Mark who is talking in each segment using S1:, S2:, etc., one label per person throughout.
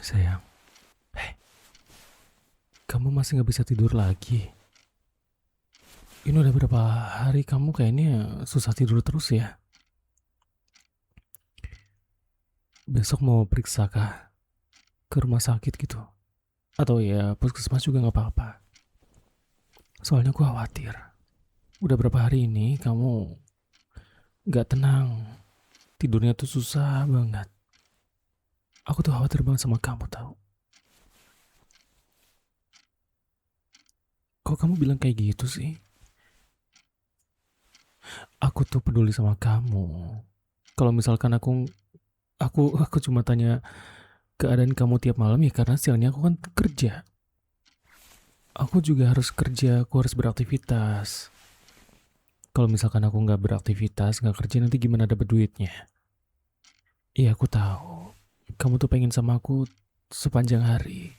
S1: Sayang, hei, kamu masih nggak bisa tidur lagi. Ini udah berapa hari kamu kayaknya susah tidur terus ya. Besok mau periksa kah ke rumah sakit gitu? Atau ya puskesmas juga nggak apa-apa. Soalnya gue khawatir. Udah berapa hari ini kamu nggak tenang. Tidurnya tuh susah banget. Aku tuh khawatir banget sama kamu tau. Kok kamu bilang kayak gitu sih? Aku tuh peduli sama kamu. Kalau misalkan aku cuma tanya keadaan kamu tiap malam ya karena siangnya aku kan kerja. Aku juga harus kerja, aku harus beraktivitas. Kalau misalkan aku nggak beraktivitas, nggak kerja nanti gimana dapet duitnya? Iya aku tahu, kamu tuh pengen sama aku sepanjang hari.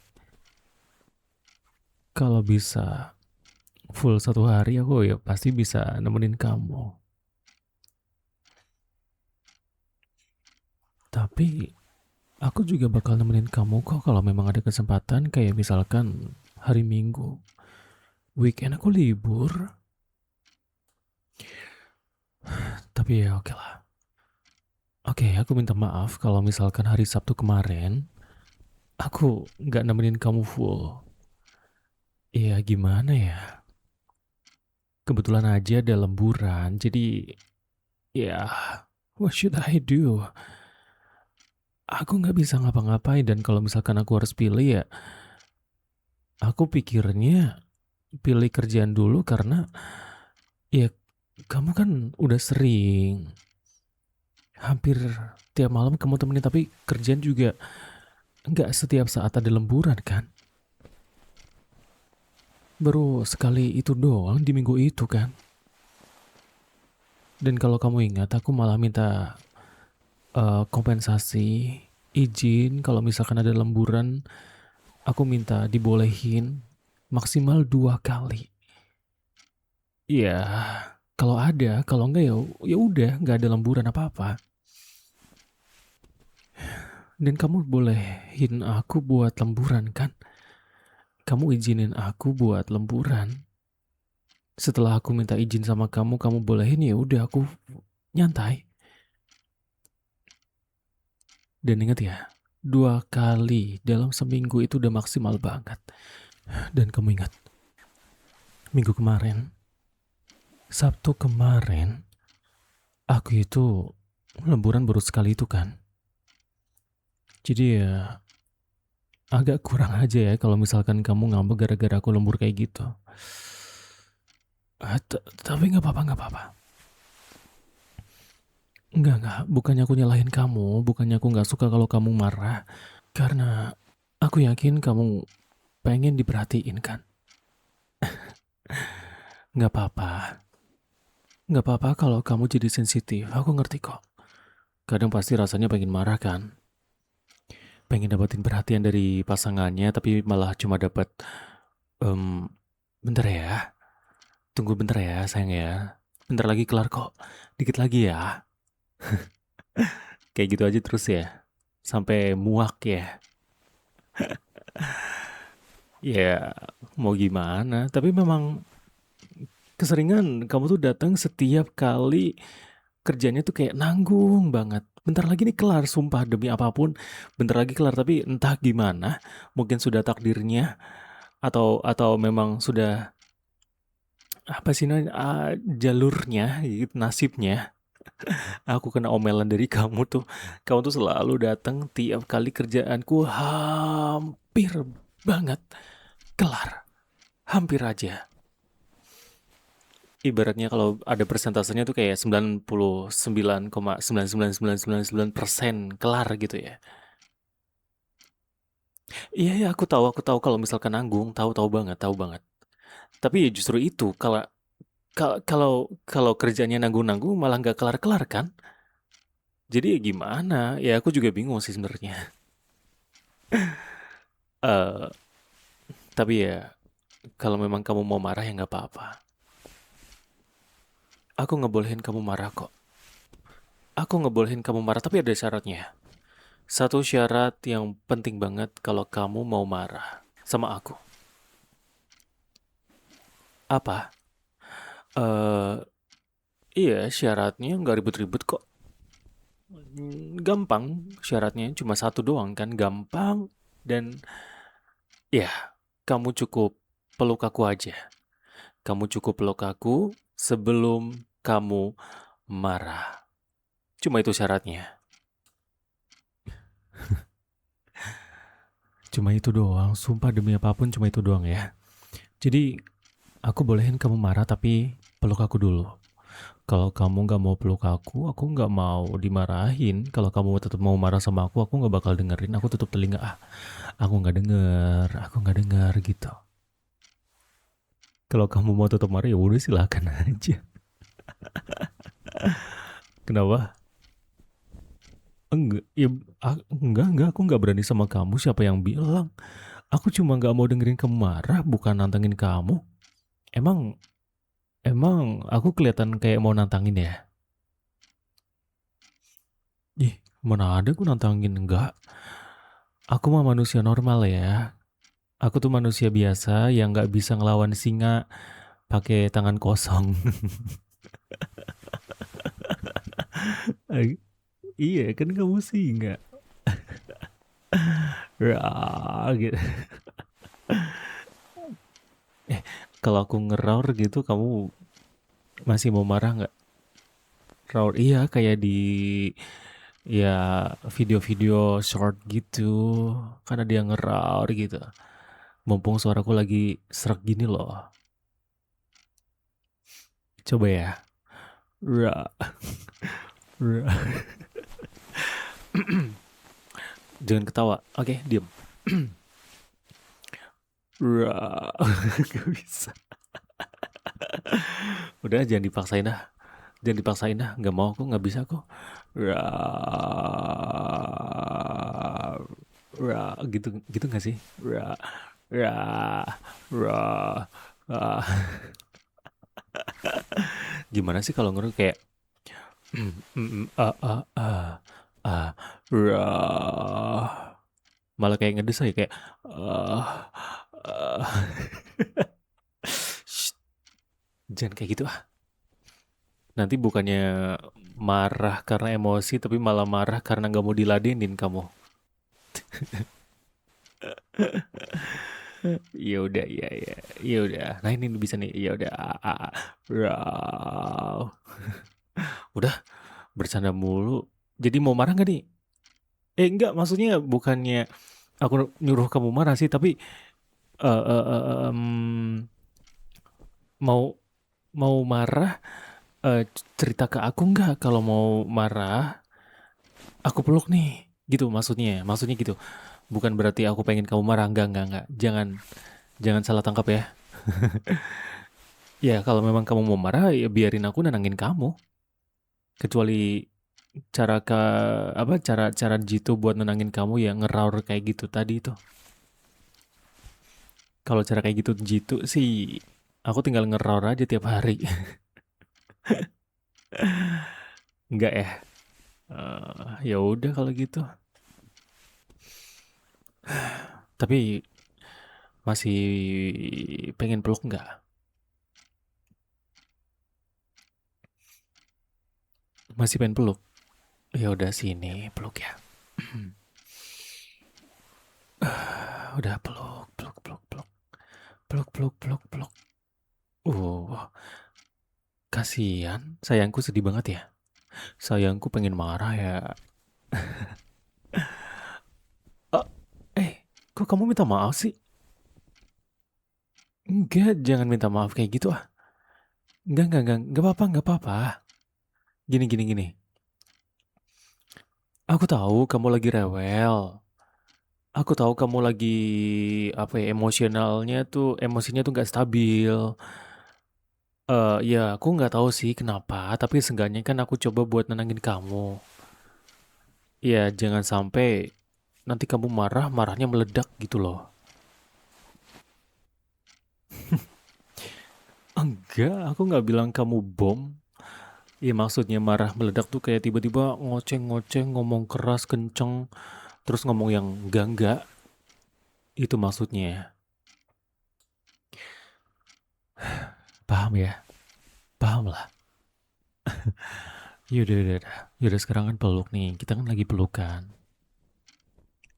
S1: Kalau bisa full satu hari aku ya pasti bisa nemenin kamu. Tapi aku juga bakal nemenin kamu kok kalau memang ada kesempatan kayak misalkan hari Minggu. Weekend aku libur, tapi ya oke lah. Oke, aku minta maaf kalau misalkan hari Sabtu kemarin aku nggak nemenin kamu full. Iya gimana ya? Kebetulan aja ada lemburan, jadi ya what should I do? Aku nggak bisa ngapa-ngapain dan kalau misalkan aku harus pilih ya, aku pikirnya pilih kerjaan dulu karena ya kamu kan udah sering, hampir tiap malam kamu temenin tapi kerjaan juga nggak setiap saat ada lemburan kan? Baru sekali itu doang di minggu itu kan? Dan kalau kamu ingat, aku malah minta kompensasi, izin kalau misalkan ada lemburan, aku minta dibolehin maksimal 2 kali. Iya, kalau ada, kalau enggak ya ya udah nggak ada lemburan apa-apa. Dan kamu bolehin aku buat lemburan kan? Kamu izinin aku buat lemburan. Setelah aku minta izin sama kamu, kamu bolehin ya udah aku nyantai. Dan ingat ya, 2 kali dalam seminggu itu udah maksimal banget. Dan kamu ingat, minggu kemarin, Sabtu kemarin, aku itu lemburan baru sekali itu kan. Jadi ya agak kurang aja ya kalau misalkan kamu ngambek gara-gara aku lembur kayak gitu. Tapi nggak apa-apa, nggak apa-apa. Nggak. Bukannya aku nyalahin kamu, bukannya aku nggak suka kalau kamu marah. Karena aku yakin kamu pengen diperhatiin kan. Nggak apa-apa. Nggak apa-apa kalau kamu jadi sensitif. Aku ngerti kok. Kadang pasti rasanya pengen marah kan. Pengen dapetin perhatian dari pasangannya, tapi malah cuma dapet, em, bentar ya. Tunggu bentar ya, sayang ya. Bentar lagi kelar kok. Dikit lagi ya. Kayak gitu aja terus ya. Sampai muak ya. Ya, mau gimana. Tapi memang keseringan kamu tuh datang setiap kali kerjanya tuh kayak nanggung banget. Bentar lagi nih kelar, sumpah demi apapun. Bentar lagi kelar, tapi entah gimana. Mungkin sudah takdirnya. Atau memang sudah, apa sih namanya, jalurnya, gitu, nasibnya. Aku kena omelan dari kamu tuh. Kamu tuh selalu datang tiap kali kerjaanku hampir banget kelar. Hampir aja. Ibaratnya kalau ada persentasenya tuh kayak 99,99999% kelar gitu ya. Iya ya aku tahu kalau misalkan nanggung, tahu tahu banget. Tapi ya justru itu kalau kalau kalau kerjanya nanggung-nanggung malah nggak kelar-kelar kan? Jadi ya gimana? Ya aku juga bingung sih sebenarnya. Eh tapi ya kalau memang kamu mau marah ya nggak apa-apa. Aku ngebolehin kamu marah kok. Aku ngebolehin kamu marah tapi ada syaratnya. Satu syarat yang penting banget kalau kamu mau marah sama aku. Apa? Eh, iya, syaratnya nggak ribet-ribet kok. Gampang syaratnya, cuma satu doang kan, gampang. Dan ya, kamu cukup peluk aku aja. Kamu cukup peluk aku sebelum kamu marah. Cuma itu syaratnya. Cuma itu doang, sumpah demi apapun cuma itu doang ya. Jadi, aku bolehin kamu marah tapi peluk aku dulu. Kalau kamu nggak mau peluk aku nggak mau dimarahin. Kalau kamu tetap mau marah sama aku nggak bakal dengerin. Aku tutup telinga. Aku nggak denger gitu. Kalau kamu mau tetap marah ya udah silakan aja. Kenapa? Enggak, ya, enggak, aku nggak berani sama kamu. Siapa yang bilang? Aku cuma nggak mau dengerin kamu marah, bukan nantangin kamu. Emang, emang aku kelihatan kayak mau nantangin ya? Ih, mana ada aku nantangin enggak? Aku mah manusia normal ya. Aku tuh manusia biasa yang nggak bisa ngelawan singa pakai tangan kosong. Iya kan kamu singa. Rar, gitu. Kalau aku ngeraur gitu kamu masih mau marah nggak? Raur iya kayak di ya video-video short gitu. Karena dia ngeraur gitu. Mumpung suaraku lagi serak gini loh. Coba ya. Ra, ra. Jangan ketawa. Oke, diem. Ra. Gak bisa. Udah jangan dipaksain dah. Jangan dipaksain dah. Gak mau aku, gak bisa aku. Ra. Ra. Gitu, gitu gak sih? Ra. Ra. Ra. Ra. Gimana sih kalau ngurus kayak ah, ra. Malah kayak ngedes aja kayak ah, ah. Shh, jangan kayak gitu ah. Nanti bukannya marah karena emosi tapi malah marah karena nggak mau diladenin kamu. Ya udah ya ya. Ya udah. Nah ini bisa nih. Ya udah. Raw. Udah bercanda mulu. Jadi mau marah nggak nih? Enggak, maksudnya bukannya aku nyuruh kamu marah sih, tapi eh, eh, eh, mau mau marah cerita ke aku nggak kalau mau marah aku peluk nih gitu maksudnya gitu bukan berarti aku pengen kamu marah enggak jangan jangan salah tangkap ya. Ya kalau memang kamu mau marah ya biarin aku nenangin kamu kecuali cara ke apa cara cara jitu buat nenangin kamu ya ngeraur kayak gitu tadi itu. Kalau cara kayak gitu jitu sih aku tinggal ngeraur aja tiap hari. Enggak ya. Ya udah kalau gitu. Tapi masih pengen peluk nggak? Masih pengen peluk? Ya udah sini peluk ya. Udah peluk, peluk, peluk, peluk, peluk, peluk, peluk, peluk. Kasihan. Sayangku sedih banget ya. Sayangku pengen marah ya. Oh, eh, kok kamu minta maaf sih? Enggak, jangan minta maaf kayak gitu ah. Enggak apa-apa, enggak apa-apa. Gini, gini, gini. Aku tahu kamu lagi rewel. Aku tahu kamu lagi apa ya emosinya tuh nggak stabil. Ya aku nggak tahu sih kenapa, tapi seenggaknya kan aku coba buat nenangin kamu. Ya jangan sampai nanti kamu marah, marahnya meledak gitu loh. Enggak, aku nggak bilang kamu bom. Iya maksudnya marah meledak tuh kayak tiba-tiba ngoceng-ngoceng, ngomong keras, kenceng, terus ngomong yang enggak, itu maksudnya. Paham ya? Paham lah. Yaudah, yaudah. Yaudah sekarang kan peluk nih, kita kan lagi pelukan.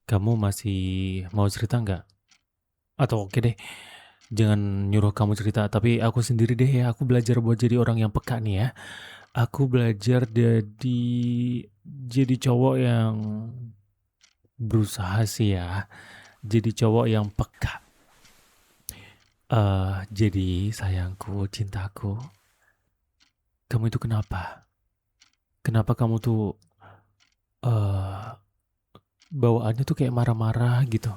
S1: Kamu masih mau cerita nggak? Atau oke deh, jangan nyuruh kamu cerita, tapi aku sendiri deh ya, aku belajar buat jadi orang yang peka nih ya. Aku belajar jadi cowok yang berusaha sih ya, jadi cowok yang peka. Jadi sayangku, cintaku, kamu itu kenapa? Kenapa kamu tuh eh bawaannya tuh kayak marah-marah gitu?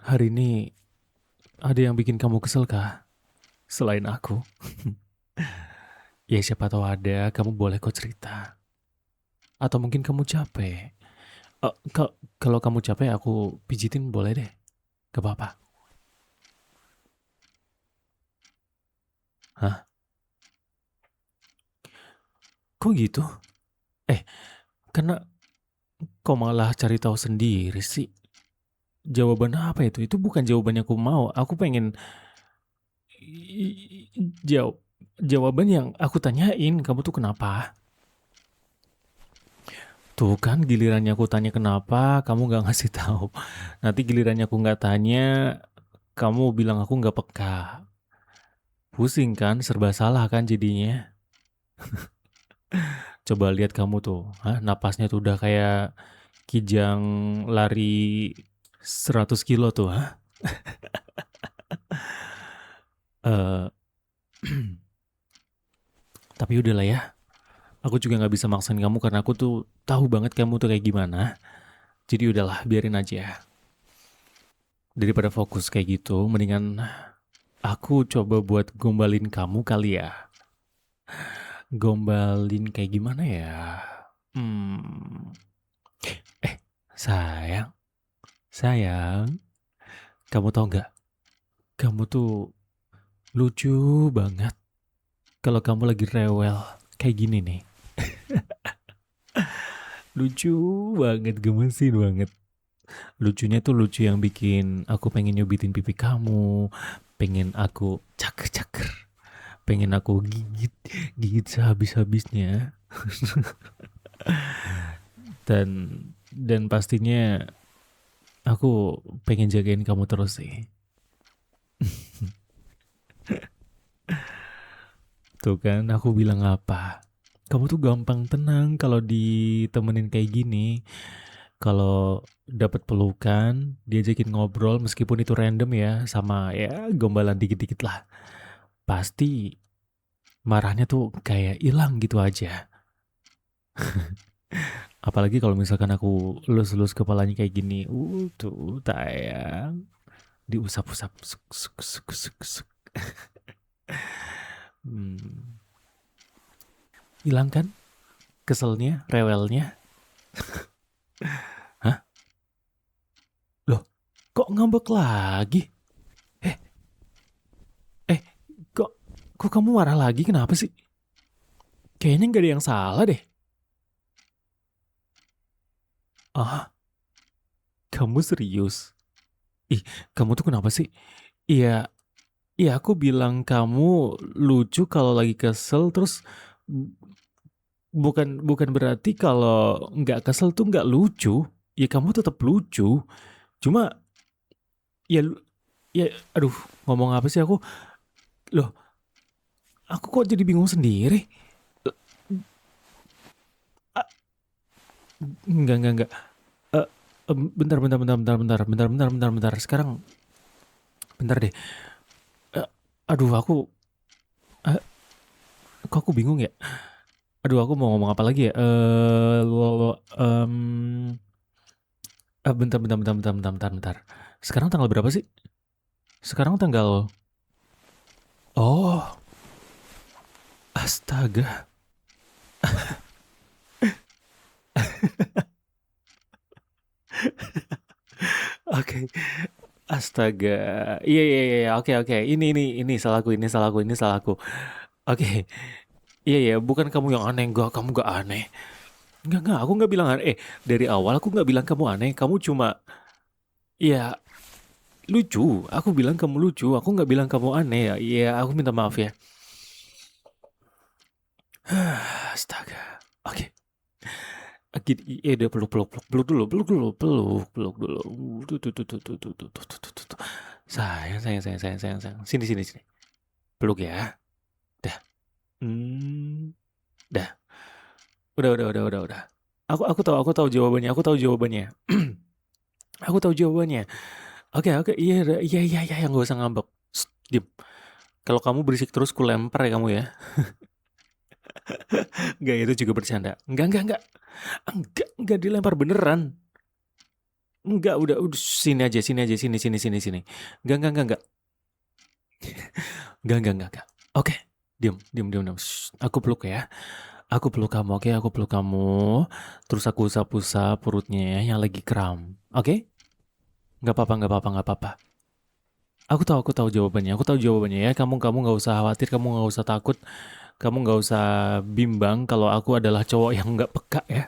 S1: Hari ini ada yang bikin kamu kesel kah? Selain aku? Ya siapa tahu ada, kamu boleh kok cerita. Atau mungkin kamu capek. Kalau kamu capek aku pijitin boleh deh. Gak apa-apa. Hah? Kok gitu? Eh, karena kau malah cari tahu sendiri sih. Jawaban apa itu? Itu bukan jawaban yang aku mau. Aku pengen jawab jawaban yang aku tanyain. Kamu tuh kenapa? Tuh kan gilirannya aku tanya kenapa, kamu gak ngasih tahu. Nanti gilirannya aku nggak tanya, kamu bilang aku nggak peka. Pusing kan, serba salah kan jadinya. Coba lihat kamu tuh, napasnya tuh udah kayak Kijang lari 100 kilo tuh, Eh, tapi udahlah ya, aku juga nggak bisa maksain kamu karena aku tuh tahu banget kamu tuh kayak gimana. Jadi udahlah, biarin aja. Daripada fokus kayak gitu, mendingan aku coba buat gombalin kamu kali ya. Gombalin kayak gimana ya? Hmm, eh, sayang, sayang, kamu tau nggak? Kamu tuh lucu banget kalau kamu lagi rewel kayak gini nih. Lucu banget, gemesin banget. Lucunya tuh lucu yang bikin aku pengen nyobitin pipi kamu, pengen aku caker-caker, pengen aku gigit, gigit sehabis-habisnya. Dan dan pastinya aku pengen jagain kamu terus sih. Tuh kan aku bilang apa? Kamu tuh gampang tenang kalau ditemenin kayak gini. Kalau dapat pelukan, diajakin ngobrol meskipun itu random ya, sama ya gombalan dikit-dikit lah. Pasti marahnya tuh kayak hilang gitu aja. Apalagi kalau misalkan aku elus-elus kepalanya kayak gini. Tuh tayang. Diusap-usap. Suk, suk, suk, suk, suk. Hmm. Hilang kan keselnya, rewelnya? Hah? Loh, kok ngambek lagi? Eh, eh, kok kok kamu marah lagi? Kenapa sih? Kayaknya nggak ada yang salah deh. Ah, kamu serius? Ih, kamu tuh kenapa sih? Iya, iya aku bilang kamu lucu kalau lagi kesel terus bukan bukan berarti kalau nggak kesel tuh nggak lucu. Ya kamu tetap lucu. Cuma ya ya aduh ngomong apa sih aku? Loh, aku kok jadi bingung sendiri? Ah, enggak. Eh, bentar, bentar, bentar, bentar, bentar, bentar, bentar, bentar, bentar. Sekarang, bentar deh. Eh, aduh, eh, kok aku bingung ya? Aduh, aku mau ngomong apa lagi ya? Bentar, bentar, bentar, bentar, bentar, bentar, bentar. Sekarang tanggal berapa sih? Sekarang tanggal. Oh, astaga. Oke, astaga. Iya, iya, iya. Oke, oke. Ini salahku, ini salahku, ini salahku. Oke. Iya ya, bukan kamu yang aneh, enggak, kamu enggak aneh. Enggak, aku enggak bilang aneh. Dari awal aku enggak bilang kamu aneh, kamu cuma ya lucu. Aku bilang kamu lucu, aku enggak bilang kamu aneh ya. Iya, aku minta maaf ya. Astaga. Oke. Iya udah peluk dulu, peluk dulu. Tuh. Sayang. Sini. Peluk ya. Dah. Hmm. Dah. Udah. Aku tahu jawabannya. Aku tahu jawabannya. Oke. Iya, yang gak usah ngambek. Shh, diem. Kalau kamu berisik terus ku lempar ya kamu ya. Enggak, itu juga bercanda. Enggak dilempar beneran. Udah sini aja, sini. Enggak. Enggak. Oke, diam. Shh, aku peluk ya. Aku peluk kamu, oke? Aku peluk kamu. Terus aku usap-usap perutnya ya, yang lagi kram. Oke? Enggak apa-apa. Aku tahu jawabannya. Ya. Kamu nggak usah khawatir, kamu nggak usah takut, kamu nggak usah bimbang kalau aku adalah cowok yang nggak peka ya.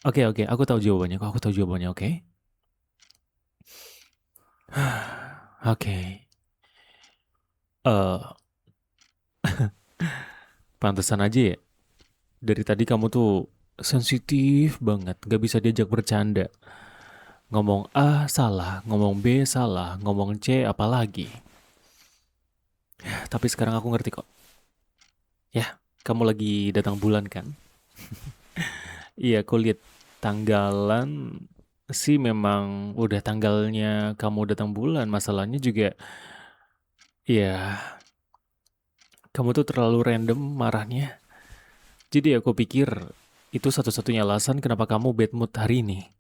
S1: Oke. Aku tahu jawabannya. Oke? Oke. Eh, pantesan aja ya. Dari tadi kamu tuh sensitif banget, nggak bisa diajak bercanda. Ngomong A salah, ngomong B salah, ngomong C apalagi. Tapi sekarang aku ngerti kok. Ya, kamu lagi datang bulan kan? Iya, aku lihat tanggalan sih memang udah tanggalnya kamu datang bulan. Masalahnya juga, ya kamu tuh terlalu random marahnya. Jadi aku pikir itu satu-satunya alasan kenapa kamu bad mood hari ini.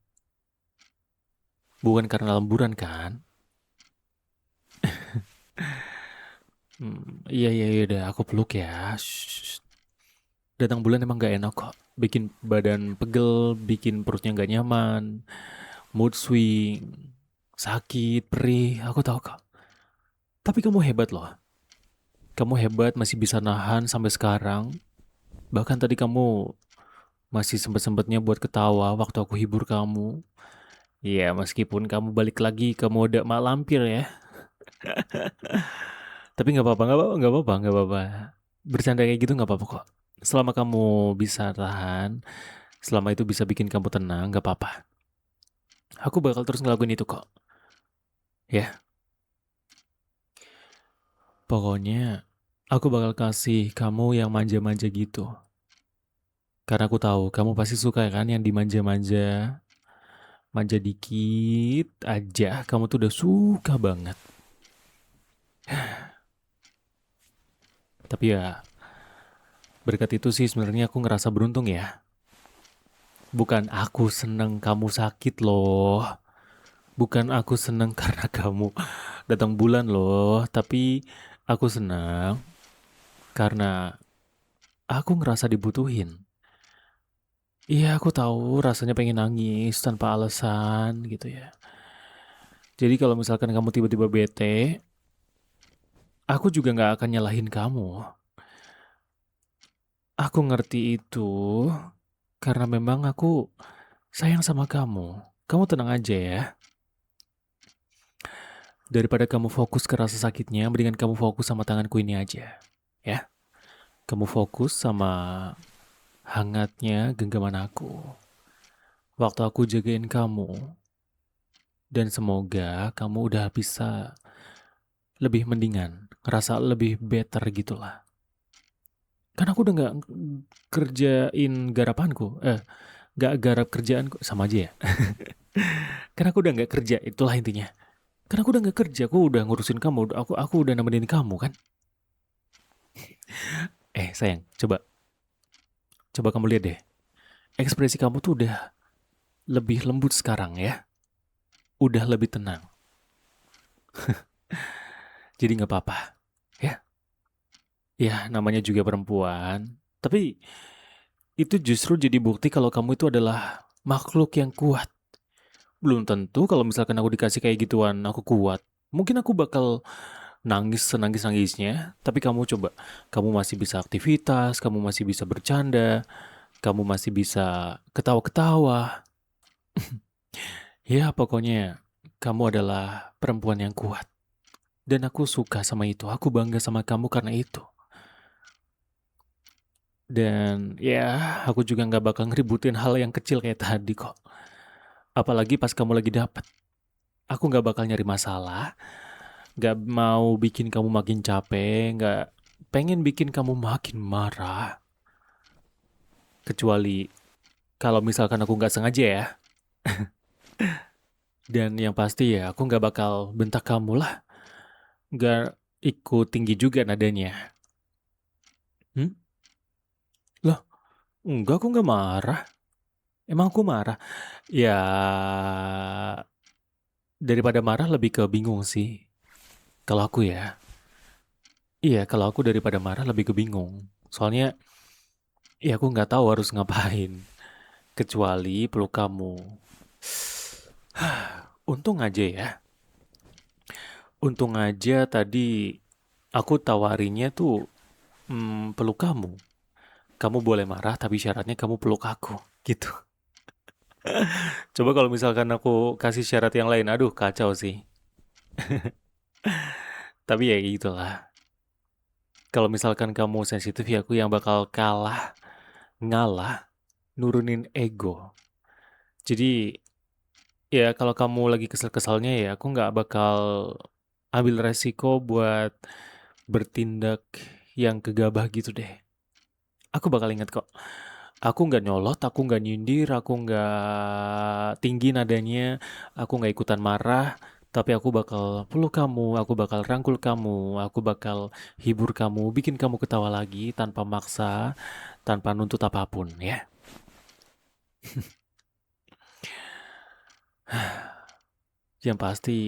S1: Bukan karena lemburan kan? Iya, udah aku peluk ya. Shh. Datang bulan emang gak enak kok. Bikin badan pegel, bikin perutnya gak nyaman, mood swing, sakit, perih, aku tahu kok. Tapi kamu hebat loh. Kamu hebat masih bisa nahan sampai sekarang. Bahkan tadi kamu masih sempet-sempetnya buat ketawa waktu aku hibur kamu. Iya, meskipun kamu balik lagi ke mode mak lampir ya. Tapi nggak apa-apa. Bercanda kayak gitu nggak apa-apa kok. Selama kamu bisa tahan, selama itu bisa bikin kamu tenang, nggak apa-apa. Aku bakal terus ngelakuin itu kok. Ya, pokoknya aku bakal kasih kamu yang manja-manja gitu. Karena aku tahu kamu pasti suka kan yang dimanja-manja. Manja dikit aja, kamu tuh udah suka banget. Tapi ya, berkat itu sih sebenarnya aku ngerasa beruntung ya. Bukan aku seneng kamu sakit loh. Bukan aku seneng karena kamu datang bulan loh. Tapi aku senang karena aku ngerasa dibutuhin. Iya, aku tahu rasanya pengen nangis tanpa alasan gitu ya. Jadi kalau misalkan kamu tiba-tiba bete, aku juga nggak akan nyalahin kamu. Aku ngerti itu karena memang aku sayang sama kamu. Kamu tenang aja ya. Daripada kamu fokus ke rasa sakitnya, mendingan kamu fokus sama tanganku ini aja. Ya, kamu fokus sama hangatnya genggaman aku. Waktu aku jagain kamu. Dan semoga kamu udah bisa lebih mendingan. Ngerasa lebih better gitulah. Karena aku udah gak kerjain garapanku. Gak garap kerjaanku. Sama aja ya. Karena aku udah gak kerja, itulah intinya. Karena aku udah gak kerja, aku udah ngurusin kamu. Aku udah nemenin kamu kan. Sayang, coba kamu lihat deh. Ekspresi kamu tuh udah lebih lembut sekarang ya. Udah lebih tenang. Jadi gak apa-apa. Ya, ya namanya juga perempuan. Tapi itu justru jadi bukti kalau kamu itu adalah makhluk yang kuat. Belum tentu kalau misalkan aku dikasih kayak gituan, aku kuat. Mungkin aku bakal nangis senangis-nangisnya, tapi kamu coba, kamu masih bisa aktivitas, kamu masih bisa bercanda, kamu masih bisa ketawa-ketawa. Ya, pokoknya kamu adalah perempuan yang kuat. Dan aku suka sama itu. Aku bangga sama kamu karena itu. Dan ya, aku juga nggak bakal ngeributin hal yang kecil kayak tadi kok. Apalagi pas kamu lagi dapet. Aku nggak bakal nyari masalah. Nggak mau bikin kamu makin capek. Nggak pengen bikin kamu makin marah. Kecuali kalau misalkan aku nggak sengaja ya. Dan yang pasti ya, aku nggak bakal bentak kamu lah. Nggak ikut tinggi juga nadanya. Hmm? Loh, enggak, aku nggak marah. Emang aku marah? Ya, daripada marah lebih ke bingung sih. Kalau aku ya. Iya, kalau aku daripada marah lebih ke bingung. Soalnya, ya aku nggak tahu harus ngapain. Kecuali peluk kamu. Untung aja ya. Untung aja tadi aku tawarinya tuh peluk kamu. Kamu boleh marah tapi syaratnya kamu peluk aku. Gitu. Coba kalau misalkan aku kasih syarat yang lain, aduh kacau sih. Tapi ya gitulah. Kalau misalkan kamu sensitif ya aku yang bakal kalah, ngalah, nurunin ego. Jadi ya kalau kamu lagi kesel-keselnya ya aku nggak bakal ambil resiko buat bertindak yang gegabah gitu deh. Aku bakal ingat kok. Aku nggak nyolot, aku nggak nyindir, aku nggak tinggi nadanya, aku nggak ikutan marah, tapi aku bakal peluk kamu, aku bakal rangkul kamu, aku bakal hibur kamu, bikin kamu ketawa lagi tanpa maksa, tanpa nuntut apapun ya. Yang pasti,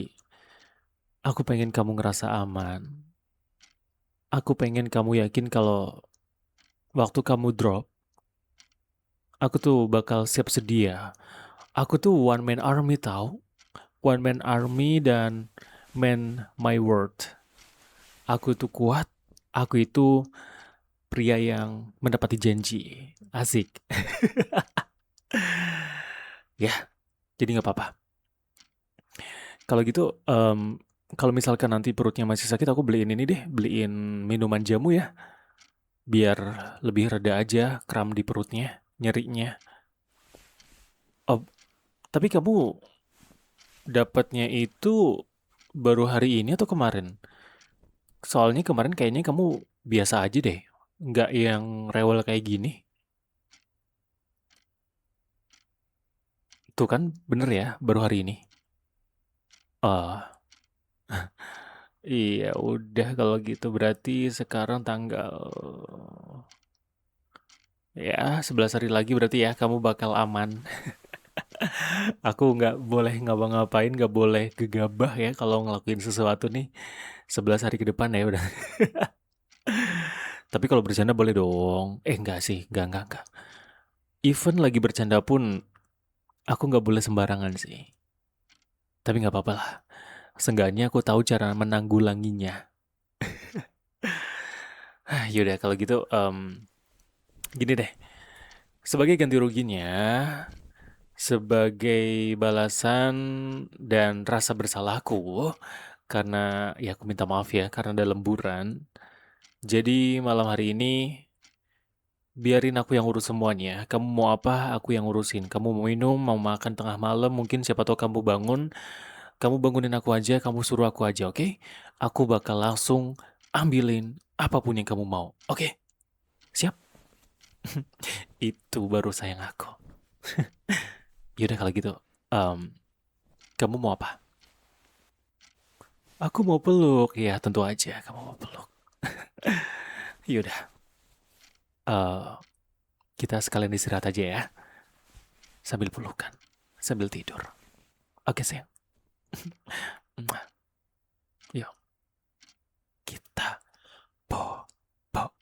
S1: aku pengen kamu ngerasa aman. Aku pengen kamu yakin kalau waktu kamu drop, aku tuh bakal siap sedia. Aku tuh one man army tau. One man army dan man my word. Aku itu kuat. Aku itu pria yang mendapati janji. Asik. Ya, jadi nggak apa-apa. Kalau gitu, kalau misalkan nanti perutnya masih sakit, aku beliin ini deh, beliin minuman jamu ya, biar lebih reda aja kram di perutnya, nyerinya. Oh, tapi kamu dapatnya itu baru hari ini atau kemarin? Soalnya kemarin kayaknya kamu biasa aja deh, nggak yang rewel kayak gini. Tuh kan, bener ya, baru hari ini. Ah, iya udah kalau gitu berarti sekarang tanggal ya 11 hari lagi berarti ya kamu bakal aman. Aku nggak boleh ngapa-ngapain, nggak boleh gegabah ya kalau ngelakuin sesuatu nih 11 hari ke depan ya udah. Tapi kalau bercanda boleh dong. Enggak sih, enggak. Even lagi bercanda pun aku nggak boleh sembarangan sih. Tapi nggak apa-apa lah. Seenggaknya aku tahu cara menanggulanginya. Yaudah kalau gitu, gini deh. Sebagai ganti ruginya, sebagai balasan dan rasa bersalahku, karena ya aku minta maaf ya, karena ada lemburan. Jadi malam hari ini biarin aku yang urus semuanya. Kamu mau apa, aku yang urusin. Kamu mau minum, mau makan tengah malam, mungkin siapa tahu kamu bangun. Kamu bangunin aku aja, kamu suruh aku aja, oke? Aku bakal langsung ambilin apapun yang kamu mau. Oke, siap? Itu baru sayang aku. Yaudah kalau gitu, em, kamu mau apa? Aku mau peluk, ya tentu aja kamu mau peluk. Yaudah, eh, kita sekalian istirahat aja ya, sambil pelukan, sambil tidur. Oke sayang, yuk kita po po.